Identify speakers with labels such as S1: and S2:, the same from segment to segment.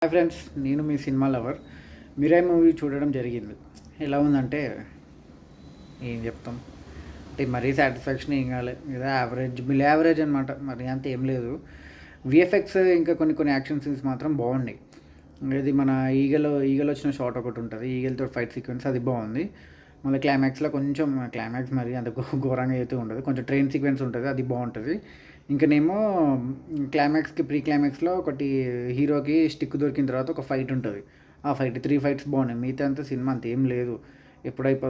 S1: Hi friends, నేను మీ cinema lover. Mirai movie చూడడం జరిగింది. ఎలా ఉందంటే ఏం చెప్తాం, అంటే మరీ సాటిస్ఫాక్షన్ ఏం కాలే, ఏదో యావరేజ్ బిల్ యావరేజ్ అనమాట. మరి అంత ఏం లేదు. విఎఫ్ఎక్స్ ఇంకా కొన్ని కొన్ని యాక్షన్ సీన్స్ మాత్రం బాగున్నాయి. ఇది మన ఈగలు వచ్చిన షాట్ ఒకటి ఉంటుంది, ఈగలతో ఫైట్ సీక్వెన్స్, అది బాగుంది. మళ్ళీ క్లైమాక్స్లో కొంచెం క్లైమాక్స్ మరి అంత ఘోరంగా అయితే ఉండదు, కొంచెం ట్రైన్ సీక్వెన్స్ ఉంటుంది, అది బాగుంటుంది. ఇంకనేమో క్లైమాక్స్కి ప్రీ క్లైమాక్స్లో ఒకటి హీరోకి స్టిక్ దొరికిన తర్వాత ఒక ఫైట్ ఉంటుంది. ఆ ఫైట్ 3 ఫైట్స్ బాగున్నాయి. మిగతా అంతా సినిమా అంత ఏం లేదు. ఎప్పుడైపో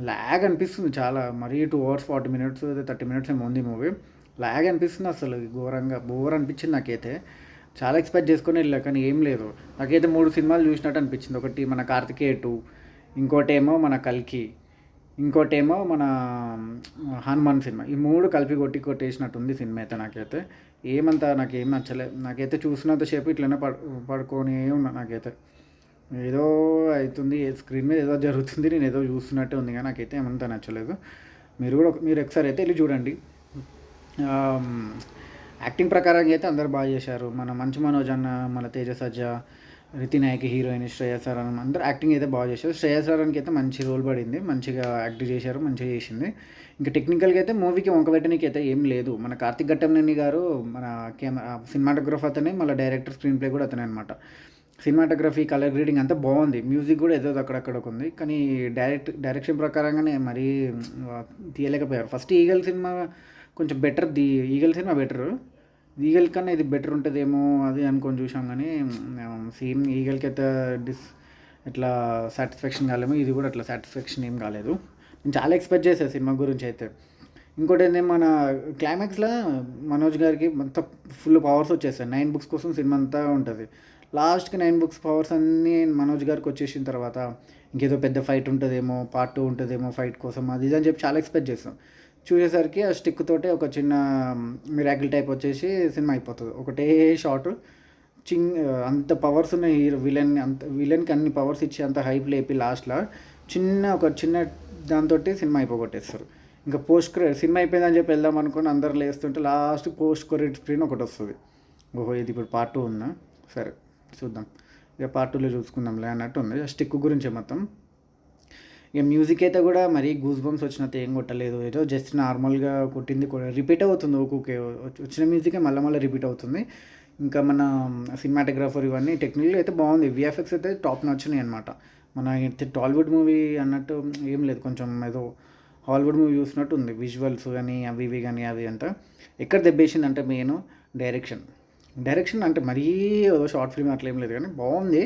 S1: ల్యాగ్ అనిపిస్తుంది చాలా, మరీ 2 hours 40 minutes 30 minutes ఏమో ఉంది మూవీ. ల్యాగ్ అనిపిస్తుంది, అసలు ఘోరంగా బోర్ అనిపించింది నాకైతే. చాలా ఎక్స్పెక్ట్ చేసుకొని వెళ్ళా, కానీ ఏం లేదు. నాకైతే 3 సినిమాలు చూసినట్టు అనిపించింది. ఒకటి మన కార్తికేయ 2, ఇంకోటేమో మన కల్కి, ఇంకోటేమో మన హనుమాన్ సినిమా. ఈ 3 కలిపి కొట్టేసినట్టుంది సినిమా అయితే. నాకైతే నాకేం నచ్చలేదు. నాకైతే చూసినంతసేపు ఇట్లనే పడుకొని ఉన్నా. నాకైతే ఏదో అవుతుంది, స్క్రీన్ మీద ఏదో జరుగుతుంది, నేను ఏదో చూస్తున్నట్టే ఉంది, కానీ నాకైతే ఏమంతా నచ్చలేదు. మీరు ఒకసారి అయితే వెళ్ళి చూడండి. యాక్టింగ్ ప్రకారంగా అయితే అందరు బాగా చేశారు. మన మంచు మనోజ్ అన్న, మన తేజ సజ్జా, రితి నాయక్ హీరోయిన్, శ్రేయస్ రావణ్, అందరూ యాక్టింగ్ అయితే బాగా చేశారు. శ్రేయస్ రావణ్కి అయితే మంచి రోల్ పడింది, మంచిగా యాక్ట్ చేశారు, మంచిగా చేసింది. ఇంకా టెక్నికల్గా అయితే మూవీకి వంకబెట్టడానికి అయితే ఏం లేదు. మన కార్తిక్ ఘట్టంనేని గారు మన సినిమాటోగ్రఫర్ అతనే, మళ్ళీ డైరెక్టర్, స్క్రీన్ ప్లే కూడా అతనే అనమాట. సినిమాటోగ్రఫీ, కలర్ గ్రేడింగ్ అంతా బాగుంది. మ్యూజిక్ కూడా ఏదో అక్కడక్కడ ఉంది, కానీ డైరెక్షన్ ప్రకారంగానే మరీ తీయలేకపోయారు. ఫస్ట్ ఈగల్ సినిమా కొంచెం better, eagle cinema better. Eagle కన్నా ఇది బెటర్ ఉంటుందేమో అది అనుకొని చూసాం, కానీ సేమ్ ఈగల్కి అయితే ఇట్లా సాటిస్ఫాక్షన్ కాలేమో, ఇది కూడా అట్లా సాటిస్ఫాక్షన్ ఏం కాలేదు. నేను చాలా ఎక్స్పెక్ట్ చేశాను సినిమా గురించి అయితే. ఇంకోటి ఏంటంటే మన క్లైమాక్స్లో మనోజ్ గారికి మొత్తం ఫుల్ పవర్స్ వచ్చేస్తాయి. 9 books కోసం సినిమా అంతా ఉంటుంది. లాస్ట్కి 9 books పవర్స్ అన్నీ మనోజ్ గారికి వచ్చేసిన తర్వాత ఇంకేదో పెద్ద ఫైట్ ఉంటుందేమో, పార్ట్ 2 ఉంటుందేమో ఫైట్ కోసం, అది ఇది అని చెప్పి చాలా ఎక్స్పెక్ట్ చేస్తాం. చూసేసరికి ఆ స్టిక్ తోటే ఒక చిన్న మిరాకిల్ టైప్ వచ్చేసి సినిమా అయిపోతుంది. ఒకటే షాట్ అంత పవర్స్ ఉన్న విలన్కి అన్ని పవర్స్ ఇచ్చి అంత హైప్ లేపి లాస్ట్లో ఒక చిన్న దాంతో సినిమా అయిపోగొట్టేస్తారు. ఇంకా సినిమా అయిపోయిందని చెప్పి వెళ్దాం అనుకుని అందరు లేస్తుంటే లాస్ట్ పోస్ట్ క్రెడిట్ స్క్రీన్ ఒకటి వస్తుంది. ఓహో, ఇది ఇప్పుడు పార్ట్ 2 ఉందా, సరే చూద్దాం, ఇక పార్ట్ 2లో చూసుకుందాంలే అన్నట్టు ఉంది. స్టిక్ గురించి మొత్తం. ఇక మ్యూజిక్ అయితే కూడా మరీ గూస్ బంప్స్ వచ్చినంత ఏం కొట్టలేదు, ఏదో జస్ట్ నార్మల్గా కొట్టింది కూడా రిపీట్ అవుతుంది. ఒక్కొక్క వచ్చిన మ్యూజికే మళ్ళీ రిపీట్ అవుతుంది. ఇంకా మన సినిమాటోగ్రాఫర్ ఇవన్నీ టెక్నికల్ అయితే బాగుంది. విఎఫ్ఎక్స్ అయితే టాప్ నచ్చినాయి అనమాట. మన టాలీవుడ్ మూవీ అన్నట్టు ఏం లేదు, కొంచెం ఏదో హాలీవుడ్ మూవీ చూసినట్టు ఉంది. విజువల్స్ కానీ అవి కానీ అవి అంతా. ఎక్కడ దెబ్బేసింది అంటే మెయిన్ డైరెక్షన్ అంటే మరీ ఏదో షార్ట్ ఫిల్మ్ అట్లా ఏం లేదు, కానీ బాగుంది.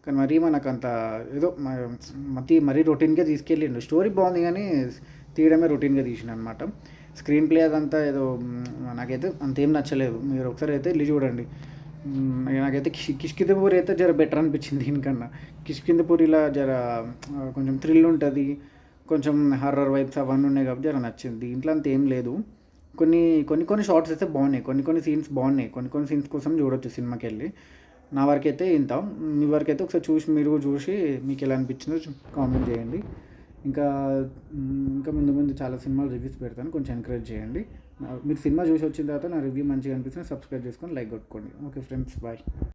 S1: కానీ మరీ మనకు అంత ఏదో మరీ రొటీన్గా తీసుకెళ్ళిండు. స్టోరీ బాగుంది, కానీ తీయడమే రొటీన్గా తీసిన అనమాట. స్క్రీన్ ప్లే అదంతా ఏదో నాకైతే అంతేం నచ్చలేదు. మీరు ఒకసారి అయితే వెళ్ళి చూడండి. నాకైతే కిష్కింధపూరి అయితే జర బెటర్ అనిపించింది దీనికన్నా. కిష్కింధపూరిలా జర కొంచెం థ్రిల్ ఉంటుంది, కొంచెం హర్రర్ వైబ్స్ అవన్నీ ఉన్నాయి కాబట్టి జర నచ్చింది. దీంట్లో అంత ఏం లేదు. కొన్ని షార్ట్స్ అయితే బాగున్నాయి, కొన్ని సీన్స్ బాగున్నాయి, కొన్ని సీన్స్ కోసం చూడొచ్చు సినిమాకి వెళ్ళి. నా వరకైతే ఇంత. మీ వరకైతే ఒకసారి మీరు చూసి మీకు ఎలా అనిపించిందో కామెంట్ చేయండి. ఇంకా ముందు చాలా సినిమాలు రివ్యూస్ పెడతాను, కొంచెం ఎంకరేజ్ చేయండి. మీరు సినిమా చూసి వచ్చిన తర్వాత నా రివ్యూ మంచిగా అనిపిస్తుంది, సబ్స్క్రైబ్ చేసుకొని లైక్ కొట్టుకోండి. Okay friends, bye.